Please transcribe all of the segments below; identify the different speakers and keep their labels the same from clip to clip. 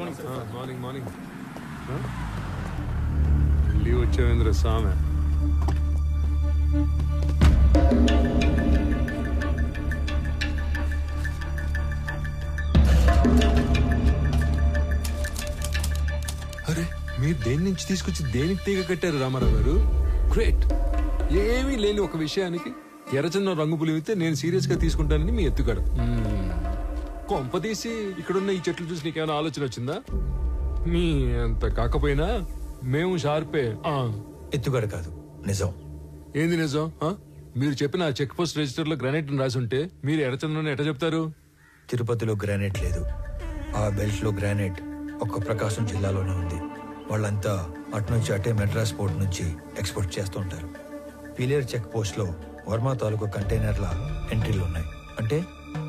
Speaker 1: Morning morning leave వచ్చేవేంద్ర స్వామి. అరే మీరు దేని నుంచి తీసుకొచ్చి దేనికి తీగ కట్టారు రామారావు గారు? గ్రేట్. ఏమీ లేని ఒక విషయానికి ఎర్రచందనం రంగు పులివితే నేను సీరియస్ గా తీసుకుంటానని మీ ఎత్తుగడ. కొంపదీసి ఇక్కడున్న ఈ చెట్లు చూసి నీకేమైనా ఆలోచన వచ్చిందా? మీ అంత కాకపోయినా మేము షార్పే.
Speaker 2: ఎత్తుగడ కాదు, నిజం.
Speaker 1: ఏంది నిజం? మీరు చెప్పిన చెక్ పోస్ట్ రిజిస్టర్ లో గ్రానైట్ రాసి ఉంటే మీరు ఎర్రచందనం ఎట్లా చెప్తారు?
Speaker 2: తిరుపతిలో గ్రానైట్ లేదు. ఆ బెల్ట్ లో గ్రానైట్ ఒక్క ప్రకాశం జిల్లాలోనే ఉంది. వాళ్ళంతా అటు నుంచి అటే మెడ్రాస్ పోర్ట్ నుంచి ఎక్స్పోర్ట్ చేస్తూ ఉంటారు. పీలేరు చెక్ పోస్ట్ లో వర్మ తాలూకు కంటైనర్ల ఎంట్రీలు ఉన్నాయి. అంటే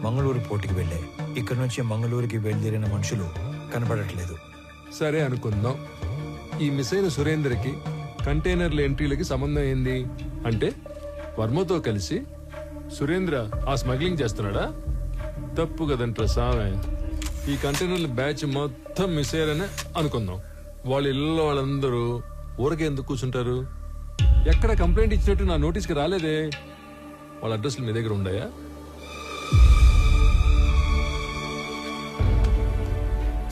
Speaker 2: మంగళూరు పోర్టుకి వెళ్ళాయి. ఇక్కడ నుంచి మంగళూరుకి బయలుదేరిన మనుషులు కనపడట్లేదు.
Speaker 1: సరే అనుకుందాం. ఈ మిస్ అయిన సురేందర్కి కంటైనర్ల ఎంట్రీలకి సంబంధం ఏంది? అంటే వర్మతో కలిసి సురేంద్ర ఆ స్మగ్లింగ్ చేస్తున్నాడా? తప్పు కదంటారా సామె. ఈ కంటైనర్ల బ్యాచ్ మొత్తం మిస్ అయ్యారనే అనుకుందాం. వాళ్ళ ఇళ్ళలో వాళ్ళందరూ ఊరకే ఎందుకు కూర్చుంటారు? ఎక్కడ కంప్లైంట్ ఇచ్చినట్టు నా నోటీస్కి రాలేదే. వాళ్ళ అడ్రస్లు మీ దగ్గర ఉన్నాయా?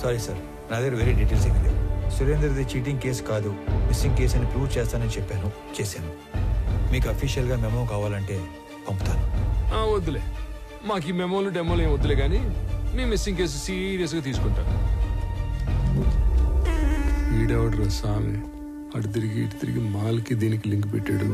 Speaker 2: సారీ సార్, నా దగ్గర వేరే డీటెయిల్స్ ఏమీ లేవు. సురేందర్ది చీటింగ్ కేసు కాదు, మిస్సింగ్ కేసు అని ప్రూవ్ చేస్తానని చెప్పాను, చేశాను. మీకు అఫీషియల్ గా మెమో కావాలంటే పంపుతాను.
Speaker 1: వద్దులే, మాకు ఈ మెమోలు డెమోలు ఏం వద్దులే, కానీ మీ మిస్సింగ్ కేసు సీరియస్ గా తీసుకుంటాను. ఈడెవడ్రా స్వామి, అటు తిరిగి ఇటు తిరిగి మాల్కి దీనికి లింక్ పెట్టాడు.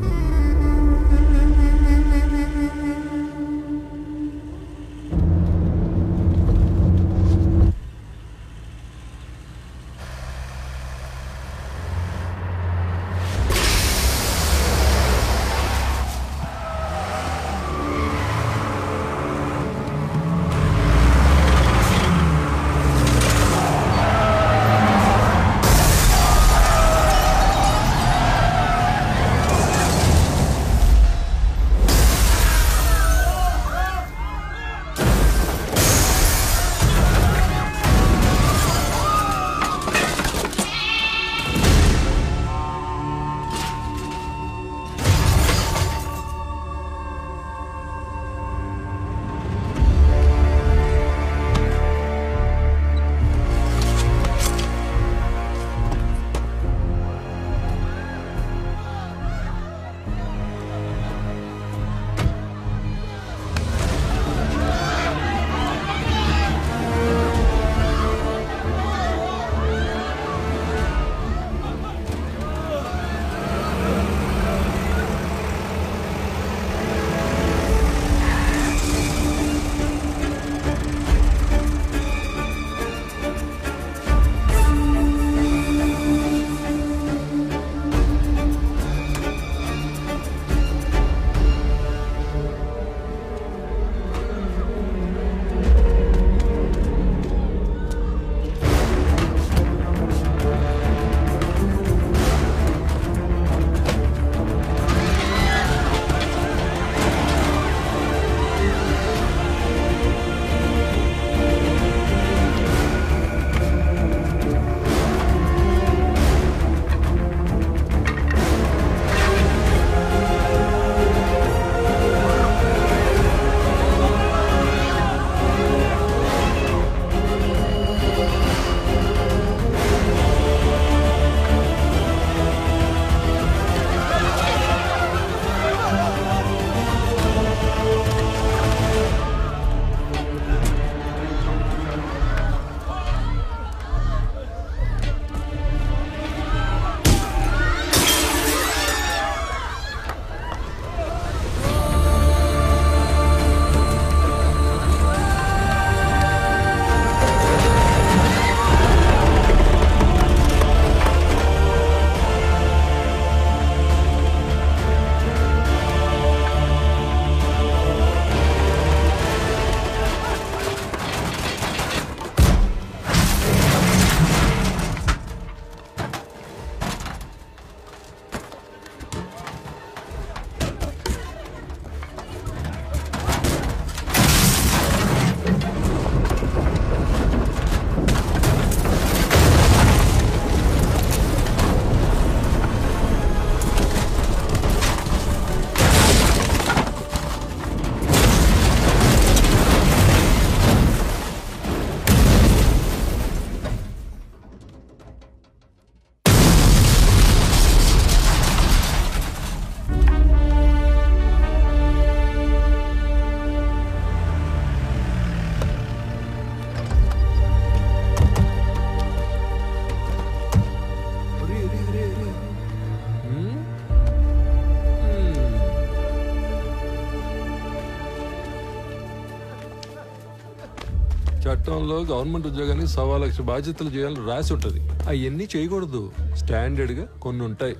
Speaker 1: చట్టంలో గవర్నమెంట్ ఉద్యోగానికి 1,00,000 బాధ్యతలు చేయాలని రాసి ఉంటది. అవన్నీ చేయకూడదు. స్టాండర్డ్ గా కొన్ని ఉంటాయి.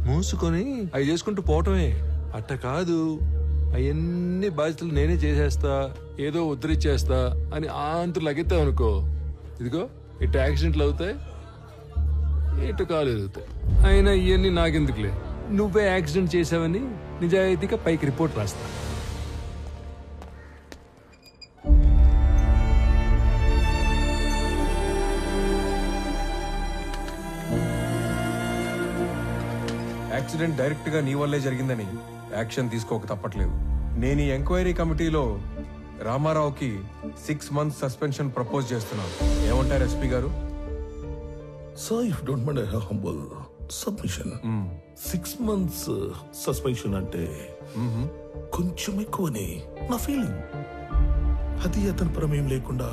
Speaker 1: మూసుకొని అవి చేసుకుంటూ పోవటమే. అట్ట కాదు, అవన్నీ బాధ్యతలు నేనే చేసేస్తా, ఏదో ఉద్ధరించేస్తా అని అంతు లగెత్తావు అనుకో, ఇదిగో ఇటు యాక్సిడెంట్లు అవుతాయి, ఇటు కాలు ఎదుగుతాయి. అయినా ఇవన్నీ నాకెందుకులే, నువ్వే యాక్సిడెంట్ చేసావని నిజాయితీగా పైకి రిపోర్ట్ రాస్తా.
Speaker 3: యాక్సిడెంట్ డైరెక్ట్ గా నీ వల్లే జరిగిందని యాక్షన్ తీసుకోక తప్పట్లేదు. నేను ఈ ఎంక్వైరీ కమిటీలో రామారావుకి 6 months సస్పెన్షన్ ప్రపోజ్ చేస్తున్నాను. ఏమంటారు ఎస్పీ గారు?
Speaker 4: Sir, if you don't mind a humble submission. 6 months suspension అంటే కొంచెం ఎక్కువని నా ఫీలింగ్. అది అతని ప్రమేయం లేకుండా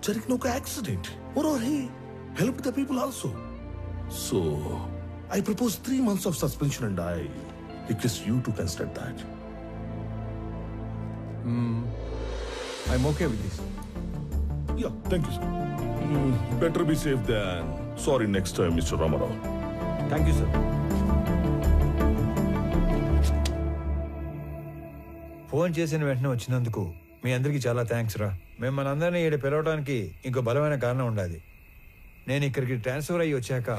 Speaker 4: జరిగిన ఒక accident. Moreover, he helped the people also. So, I propose 3 months of suspension and I request you to consider that.
Speaker 3: I'm okay with this.
Speaker 4: Yeah, thank you, sir. Better be safe than sorry next time, Mr. Ramarao.
Speaker 2: Thank you sir. Phone చేసిన వెంటనే వచ్చినందుకు మీ అందరికీ చాలా thanks రా. మేము మనందరినీ ఇక్కడ పిలవడానికి ఇంకో బలమైన కారణం ఉండాలి. నేను ఇక్కడికి ట్రాన్స్ఫర్ అయ్యి వచ్చాక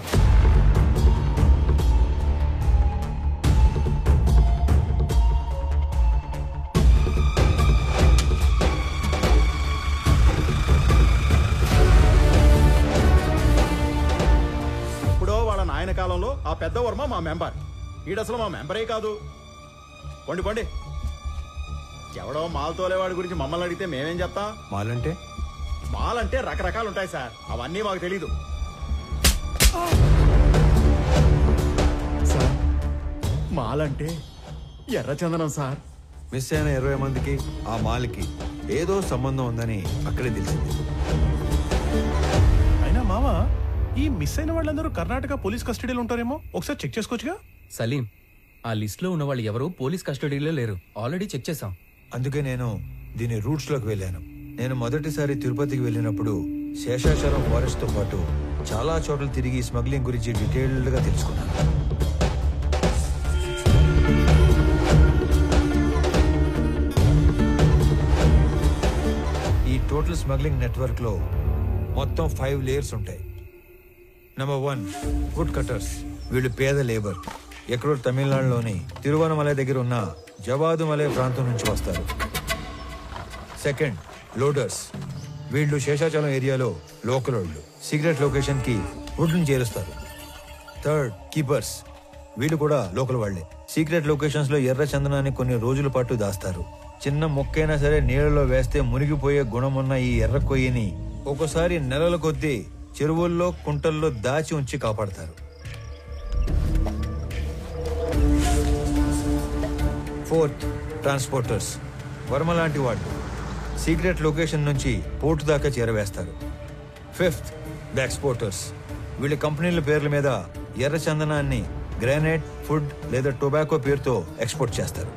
Speaker 5: కాలంలో ఆ పెద్ద వర్మ మా మెంబర్, ఈడసలు మా మెంబరే కాదు. పండి పండి, ఎవడో మాల్ తోలేవాడి గురించి మమ్మల్ని అడిగితే మేమేం చెప్తాం? మాల్ అంటే రకరకాలు ఉంటాయి సార్, అవన్నీ మాకు తెలీదు. సార్, మాల్ అంటే ఎర్రచందనం సార్.
Speaker 2: మిస్ అయిన 20 మందికి ఆ మాల్కి ఏదో సంబంధం ఉందని అక్కడే తెలిసింది.
Speaker 6: అయినా మావా, ఈ మిస్ అయిన వాళ్ళందరూ కర్ణాటక పోలీస్ కస్టడీలో ఉంటారేమో, ఒకసారి చెక్ చేసుకోవచ్చుగా?
Speaker 7: సలీం, ఆ లిస్ట్ లో ఉన్న వాళ్ళు ఎవరు పోలీస్ కస్టడీలో లేరు, ఆల్రెడీ చెక్ చేశాం.
Speaker 2: అందుకే నేను దీని రూట్స్ లోకి వెళ్ళాను. నేను మొదటిసారి తిరుపతికి వెళ్ళినప్పుడు శేషాచలం ఫారెస్ట్ తో పాటు చాలా చోట్ల తిరిగి స్మగ్లింగ్ గురించి డీటెయిల్డ్ గా తెలుసుకున్నాను. ఈ టోటల్ స్మగ్లింగ్ నెట్వర్క్ లో మొత్తం 5 లేయర్స్ ఉంటాయి. Number 1, wood cutters. వీళ్ళు పేద లేబర్. ఎక్కడో తమిళనాడులోని తిరువనమలై దగ్గర ఉన్న జవాదుమలై ప్రాంతం నుంచి వస్తారు. Second, loaders. వీళ్ళు శేషాచలం ఏరియాలో లోకల్ వాళ్ళు. సీక్రెట్ లొకేషన్ కి వుడ్ ని చేరుస్తారు. Third, keepers. వీళ్ళు కూడా లోకల్ వాళ్లే. సీక్రెట్ లొకేషన్స్ లో ఎర్ర చందనాన్ని కొన్ని రోజుల పాటు దాస్తారు. చిన్న మొక్కైనా సరే నీళ్ళలో వేస్తే మునిగిపోయే గుణమున్న ఈ ఎర్ర కొయ్యని ఒక్కోసారి నెలల కొద్దీ చెరువుల్లో కుంటల్లో దాచి ఉంచి కాపాడతారు. Fourth, transporters. వర్మ లాంటి వాళ్ళు సీక్రెట్ లొకేషన్ నుంచి పోర్టు దాకా చేరవేస్తారు. Fifth, exporters. వీళ్ళ కంపెనీల పేర్ల మీద ఎర్ర చందనాన్ని గ్రానైట్, ఫుడ్ లేదా టొబాకో పేరుతో ఎక్స్పోర్ట్ చేస్తారు.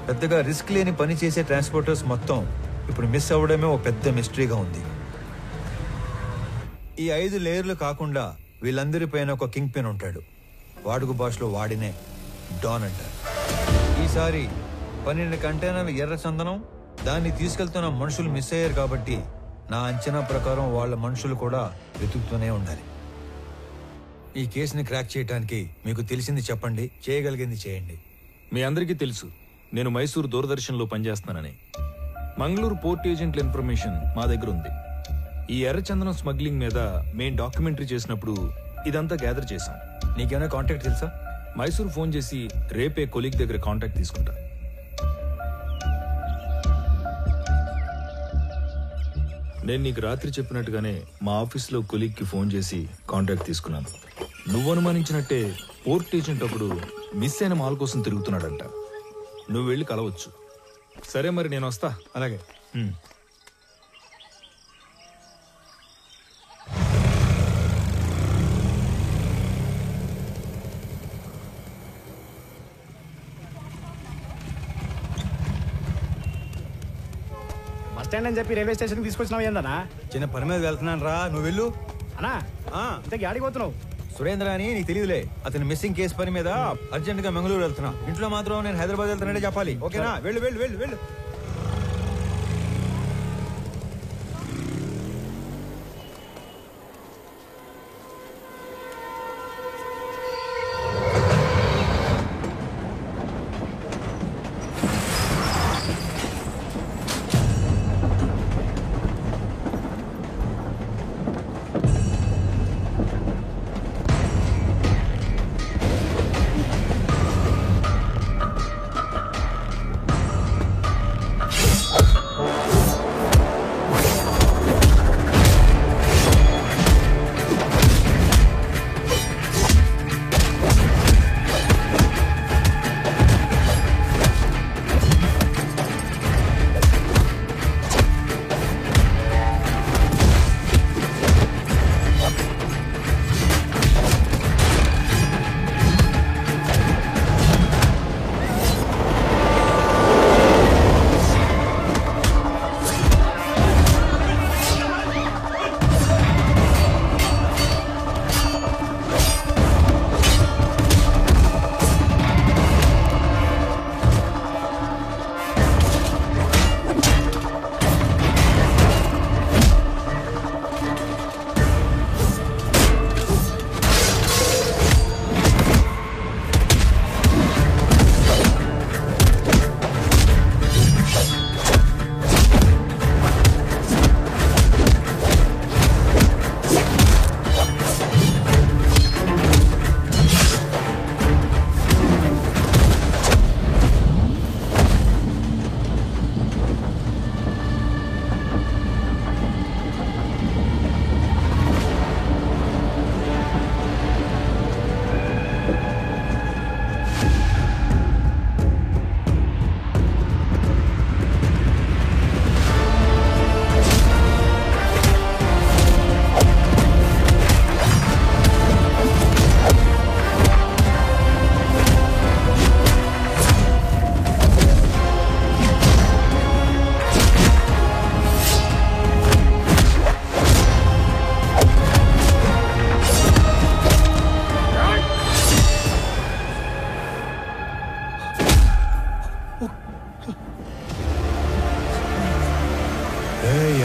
Speaker 2: పెద్దగా రిస్క్ లేని పని చేసే ట్రాన్స్పోర్టర్స్ మొత్తం ఇప్పుడు మిస్ అవ్వడమే ఒక పెద్ద మిస్టరీగా ఉంది. ఈ 5 లేయర్లు కాకుండా వీళ్ళందరిపైన ఒక కింగ్ పిన్ ఉంటాడు. వాడుక భాషలో వాడినే డాన్ అంటారు. ఈసారి 12 కంటైనర్ల ఎర్ర చందనం, దాన్ని తీసుకెళ్తున్న మనుషులు మిస్ అయ్యారు కాబట్టి నా అంచనా ప్రకారం వాళ్ళ మనుషులు కూడా వెతుకుతూనే ఉండాలి. ఈ కేసుని క్రాక్ చేయడానికి మీకు తెలిసింది చెప్పండి, చేయగలిగింది చేయండి.
Speaker 8: మీ అందరికీ తెలుసు నేను మైసూర్ దూరదర్శన్లో పనిచేస్తానని. మంగళూరు పోర్ట్ ఏజెంట్ల ఇన్ఫర్మేషన్ మా దగ్గర ఉంది. ఈ ఎర్రచందనం స్మగ్లింగ్ మీద మేం డాక్యుమెంటరీ చేసినప్పుడు ఇదంతా గ్యాదర్ చేశాం.
Speaker 2: నీకేమైనా కాంటాక్ట్ తెలుసా?
Speaker 8: మైసూర్ ఫోన్ చేసి రేపే కొలీగ్ దగ్గర కాంటాక్ట్ తీసుకుంటా. నేను నీకు రాత్రి చెప్పినట్టుగానే మా ఆఫీస్లో కొలీగ్కి ఫోన్ చేసి కాంటాక్ట్ తీసుకున్నాను. నువ్వు అనుమానించినట్టే పోర్ట్ ఏజెంట్ అప్పుడు మిస్ అయిన మాల్ కోసం తిరుగుతున్నాడంట. నువ్వు వెళ్ళి కలవచ్చు. సరే మరి నేను వస్తా.
Speaker 2: అలాగే.
Speaker 5: స్టాండ్ అని చెప్పి రైల్వే స్టేషన్ తీసుకొచ్చినావు ఏందన్నా?
Speaker 2: చిన్న పని మీద వెళ్తున్నాను రా, నువ్వు వెళ్ళు.
Speaker 5: అన్నా ఇంతకీ ఆడికి పోతున్నావు?
Speaker 2: సురేంద్ర అని నీకు తెలియదులే, అతని మిస్సింగ్ కేసు పని మీద అర్జెంట్ గా మంగళూరు వెళ్తున్నా. ఇంట్లో మాత్రం నేను హైదరాబాద్ వెళ్తానంటే చెప్పాలి, ఓకేనా? వెళ్ళు వెళ్ళు వెళ్ళు వెళ్ళు.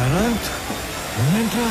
Speaker 2: అనంత్ నువ్వేంట్రా?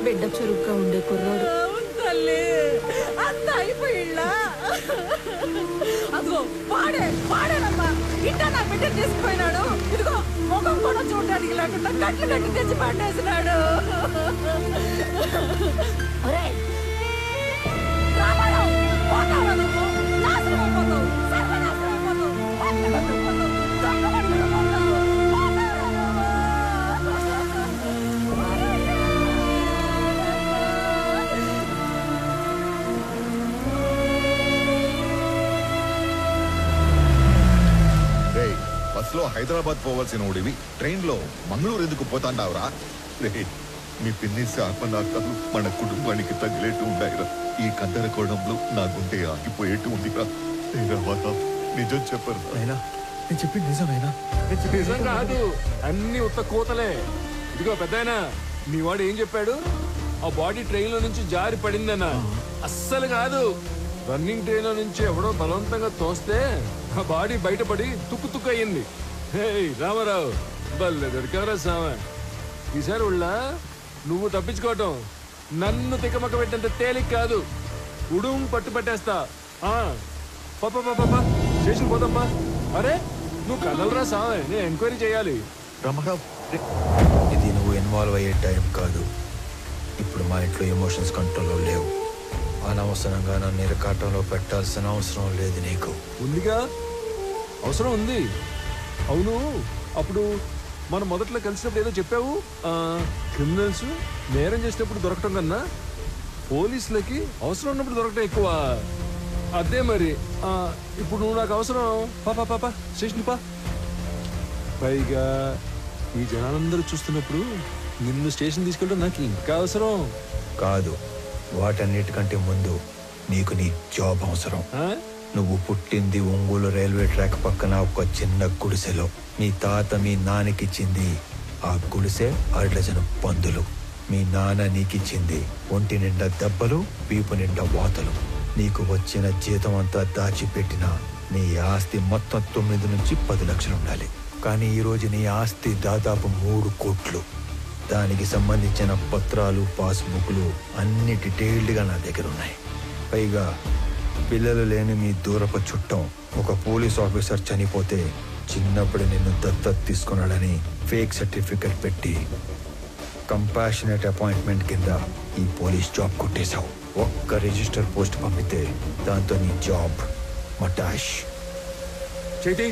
Speaker 9: బిడ్డ చురుగ్గా ఉండే కుర్రాడు.
Speaker 10: తల్లి అంత అయిపోయిళ్ళా? అదిగో పాడేనమ్మా, ఇంట నా బిడ్డ తీసుకుపోయినాడు. ఇదిగో ముఖం కూడా చూడడానికి లేకుండా కట్లు కట్టి తెచ్చి పట్టేసినాడు. రామారావు, పోతావా నువ్వు? నాశనం అయిపోతావు, సర్వనాశనం అయిపోతావు, పట్టు పట్టుకుపోతావు, దొంగ పట్టుకుపోతావు.
Speaker 11: బస్ లో హైదరాబాద్ పోవాల్సిన ఓడివి ట్రైన్ లో మంగళూరు ఎందుకు పోతాండావురా? మీ పిన్ని శాపనాకాలు మన కుటుంబానికి తగిలేట్టు ఉన్నాయిరా. ఈ గందరగోళంలో నా గుండె ఆగిపోయేట్టు ఉందిరా. నిజం చెప్పరు.
Speaker 2: అయినా నేను చెప్పింది నిజమేనా?
Speaker 1: నిజం కాదు, అన్ని ఉత్త కూతలే. ఇదిగో పెద్దాయనా, మీ వాడు ఏం చెప్పాడు? ఆ బాడీ ట్రైన్ లో నుంచి జారి పడిందన్నా. అస్సలు కాదు, రన్నింగ్ ట్రైన్ లో నుంచి ఎవడో బలవంతంగా తోస్తే ఆ బాడీ బయటపడి తుక్కు తుక్కు అయ్యింది. హే రామారావు, బల్లె దొరికారా సామె. ఈసారి ఉళ్ళ నువ్వు తప్పించుకోవటం నన్ను తిక్కమక్క పెట్టేంత తేలిక కాదు. ఉడుం పట్టు పట్టేస్తా. పాపా స్టేషన్ పోతాంపా. అరే నువ్వు కదలరా సామె, నేను ఎంక్వైరీ చేయాలి.
Speaker 2: రామారావు, ఇది నువ్వు ఇన్వాల్వ్ అయ్యే టైం కాదు. ఇప్పుడు మా ఇంట్లో ఎమోషన్స్ కంట్రోల్లో లేవు. అనవసరంగా నన్ను ఇరకాటంలో పెట్టాల్సిన అవసరం లేదు నీకు.
Speaker 1: ఉందిగా, అవసరం ఉంది. అవును, అప్పుడు మనం మొదట్లో కలిసినప్పుడు ఏదో చెప్పావు. క్రిమినల్స్ నేరం చేసినప్పుడు దొరకటం కన్నా పోలీసులకి అవసరం ఉన్నప్పుడు దొరకటం ఎక్కువ. అదే మరి ఇప్పుడు నువ్వు నాకు అవసరం. పాపా స్టేషన్ పా. పైగా ఈ జనాలందరూ చూస్తున్నప్పుడు నిన్ను స్టేషన్ తీసుకెళ్ళడం నాకు ఇంకా అవసరం
Speaker 2: కాదు. వాటన్నిటికంటే ముందు నీకు నీ జాబ్ అవసరం. నువ్వు పుట్టింది ఒంగోలు రైల్వే ట్రాక్ పక్కన ఒక చిన్న గుడిసెలో. మీ తాత మీ నాన్నకిచ్చింది ఆ గుడిసె 6 డజను పందులు. మీ నాన్న నీకిచ్చింది ఒంటి నిండా దెబ్బలు, వీపు నిండా వాతలు. నీకు వచ్చిన జీతం అంతా దాచిపెట్టిన నీ ఆస్తి మొత్తం 9 నుంచి 10 లక్షలు ఉండాలి. కానీ ఈరోజు నీ ఆస్తి దాదాపు 3 కోట్లు. దానికి సంబంధించిన పత్రాలు, పాస్బుక్లు అన్ని డీటెయిల్డ్గా నా దగ్గర ఉన్నాయి. పైగా పిల్లలు లేని మీ దూరపు చుట్టం ఒక పోలీస్ ఆఫీసర్ చనిపోతే చిన్నప్పుడు నిన్ను దత్తత తీసుకున్నాడని ఫేక్ సర్టిఫికెట్ పెట్టి కంపాషనేట్ అపాయింట్మెంట్ కింద ఈ పోలీస్ జాబ్ కొట్టేశావు. ఒక్క రిజిస్టర్ పోస్ట్ పంపితే దాంతో నీ జాబ్ మటాష్.
Speaker 1: చేతి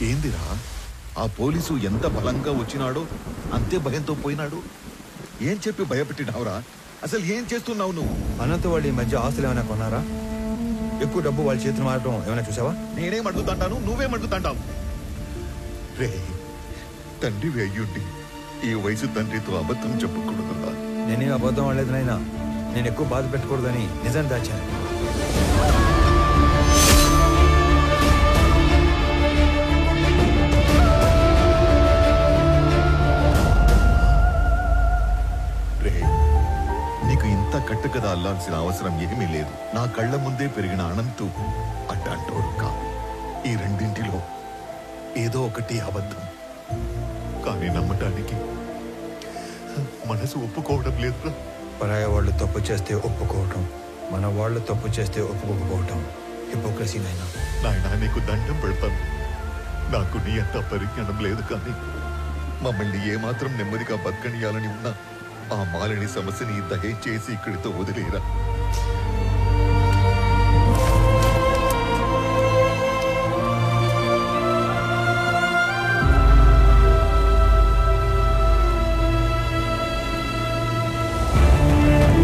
Speaker 11: ఏందిరా, ఆ పోలీసు ఎంత బలంగా వచ్చినాడో అంతే భయంతో పోయినాడు. ఏం చెప్పి భయపెట్టినావురా? అసలు ఏం చేస్తున్నావు నువ్వు?
Speaker 2: అనంత వాళ్ళు ఈ మధ్య ఆస్తులు ఏమైనా కొన్నారా? ఎక్కువ డబ్బు వాళ్ళ చేతులు మారడం ఏమైనా చూసావా?
Speaker 11: నేనేం అడుగుతాంటాను, నువ్వేం అడుగుతాంటావు? రే, తండ్రివి అయ్యుండి ఈ వయసు తండ్రితో అబద్ధం చెప్పకూడదురా.
Speaker 2: నేనేం అబద్ధం ఆడలేదు నాయనా. నేను ఎక్కువ బాధ పెట్టకూడదని నిజం దాచాను.
Speaker 11: నీకు ఇంత కట్టుకదా అల్లాల్సిన అవసరం ఏమీ లేదు. నా కళ్ళ ముందే పెరిగిన అనంతు అడ్డంటోడు కా. ఈ రెండింటిలో ఏదో ఒకటి అబద్ధం. కానీ నమ్మటానికి మనసు ఒప్పుకోవడం లేదు.
Speaker 2: పరాయ వాళ్ళు తప్పు చేస్తే ఒప్పుకోవటం, మన వాళ్ళు తప్పు చేస్తే ఒప్పుకోకపోవటం హిపోక్రసీ నాయనా.
Speaker 11: నాయనా, నీకు దండం పెడతాను. నాకు నీ అంత పరిజ్ఞానం లేదు, కానీ మమ్మల్ని ఏమాత్రం నెమ్మదిగా బతకనియాలని ఉన్నా ఆ మాలిని సమస్యని దయచేసి ఇక్కడితో వదిలేరా.